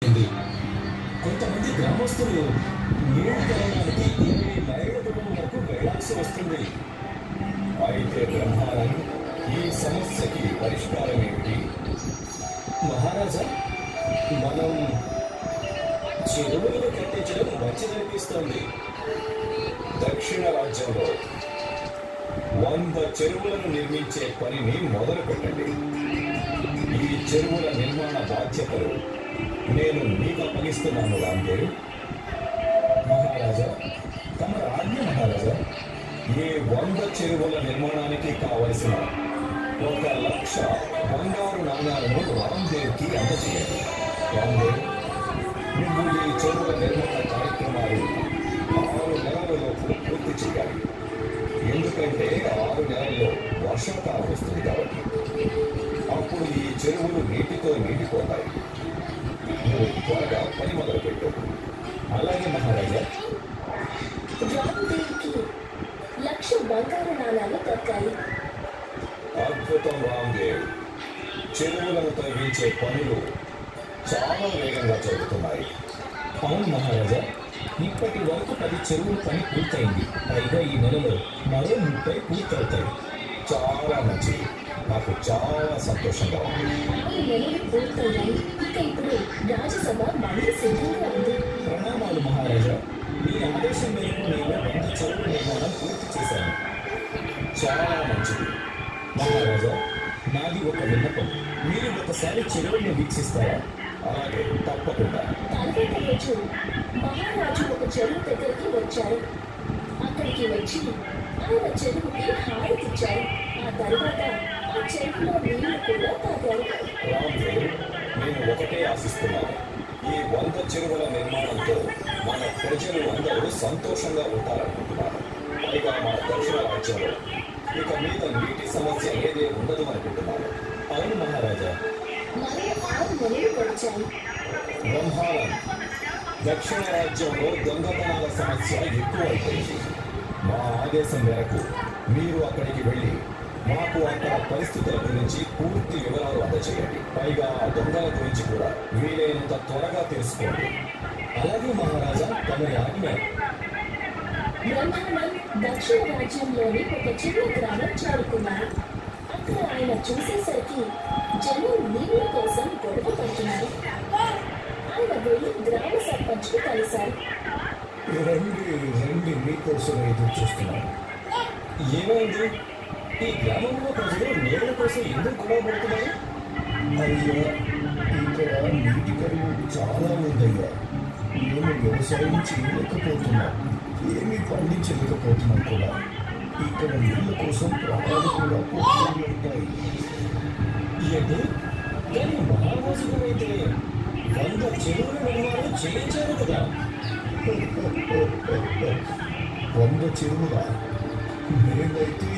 ఉంది. కొంతమంది గ్రామస్తులు నీళ్లు తాగడానికి 20 మైళ్ళ దూరం వరకు వెళ్లాల్సి వస్తుంది. అయితే బ్రహ్మానం, ఈ సమస్యకి పరిష్కారం ఏమిటి? మహారాజా, మనం చెరువులను కట్టించడం మంచిదనిపిస్తోంది. దక్షిణ రాజ్యంలో 100 చెరువులను నిర్మించే పనిని మొదలు పెట్టండి. ఈ చెరువుల నిర్మాణ బాధ్యతలు నేను మీకు అప్పగిస్తున్నాను రామ్దేవ్. మహారాజా, తమ ఆజ్ఞ మహారాజా. ఈ 100 చెరువుల నిర్మాణానికి కావలసిన 1,00,000 బంగారు నాణాలను రామ్దేవ్కి అందజేయండి. రామ్దేవ్, నువ్వు ఈ చెరువుల నిర్మాణ కార్యక్రమాలు 6 నెలలలోపు పూర్తి చేయాలి. ఎందుకంటే 6 నెలల్లో వర్షాకాలం వస్తుంది కాబట్టి. అప్పుడు ఈ చెరువులు నీటితో నిండిపోతాయి. నువ్వు త్వరగా పని మొదలుపెట్టు. అలాగే మహారాజా. రామ్దేవ్కి 1,00,000 బంగారు నాణాలు దక్కాలి. అద్భుతం రామ్దేవ్. చెరువులను తవ్వించే పనులు చాలా వేగంగా జరుగుతున్నాయి. అవును మహారాజా, ఇప్పటి వరకు 10 చెరువుల పని పూర్తయింది. పైగా ఈ నెలలో మరో 30 పూర్తవుతాయి. చాలా మంచిది. నాకు చాలా సంతోషంగా ఉంది. 6 నెలలు పూర్తయ్యాయి. ఇక ఇప్పుడు రాజ్యసభ మళ్ళీ సిద్ధంగా ఉంది. ప్రణామాలు మహారాజా. మీ ఆదేశం మేరకు నేను 100 చెరువుల నిర్మాణం పూర్తి చేశాను. చాలా మంచిది. మహారాజా, నాది ఒక విన్నపం. మీరు ఒకసారి చెరువులను వీక్షిస్తారా? అలాగే, తప్పకుండా. తర్వాత రోజు మహారాజు ఒక చెరువు దగ్గరికి వచ్చారు. అక్కడికి వచ్చి ఆయన చెరువుకి హారతిచ్చారు. ఆ తర్వాత ఆ చెరువులో నీళ్లు కూడా తాగారు. రామ్దేవ్, నేను ఒకటే ఆశిస్తున్నాను. ఈ 100 చెరువుల నిర్మాణంతో మన ప్రజలు అందరూ సంతోషంగా ఉంటారనుకుంటున్నాను. పైగా మన దక్షిణ రాజ్యంలో ఇక మీద నీటి సమస్య ఏదే ఉండదు అనుకుంటున్నాను. అవును మహారాజా. మరో 6 నెలలు గడిచాయి. బ్రహ్మానం, దక్షిణ రాజ్యంలో దొంగతనాల సమస్య ఎక్కువైపోయింది. మా ఆదేశం మేరకు మీరు అక్కడికి వెళ్ళి మాకు అక్కడ పరిస్థితుల గురించి పూర్తి వివరాలు అందజేయండి. పైగా ఆ దొంగల గురించి కూడా వీలైనంత త్వరగా తెలుసుకోండి. అలాగే మహారాజా, తమరి ఆజ్ఞ. బ్రహ్మాండం దక్షిణ రాజ్యంలోని ఒక చిన్న గ్రామం చేరుకున్నారు. అక్కడ ఆయన చూసేసరికి జనం నీళ్ల కోసం గొడవ పడుతున్నారు. ఆయన వెళ్ళి గ్రామ సర్పంచ్ను కలిశారు. రండి, మీకోసం ఎదురు చూస్తున్నాను. ఏమైంది? ఈ గ్రామంలో ప్రజలు నీళ్ల కోసం ఎందుకు గొడవ పడుతున్నారు? అయ్యా, ఇక్కడ నీటి కరువు చాలా ఉందయ్యా. మేము వ్యవసాయం చేయలేకపోతున్నాం, ఏమీ పండించలేకపోతున్నాం కూడా. ఇక్కడ నీళ్ళ కోసం ప్రాణాలు కూడా పోతూ ఉంటాయి. ఏంటి? కానీ మహారాజు అయితే 100 చెరువుల నిర్మాణం చేయించారు కదా. 100 చెరువులా? మేమైతే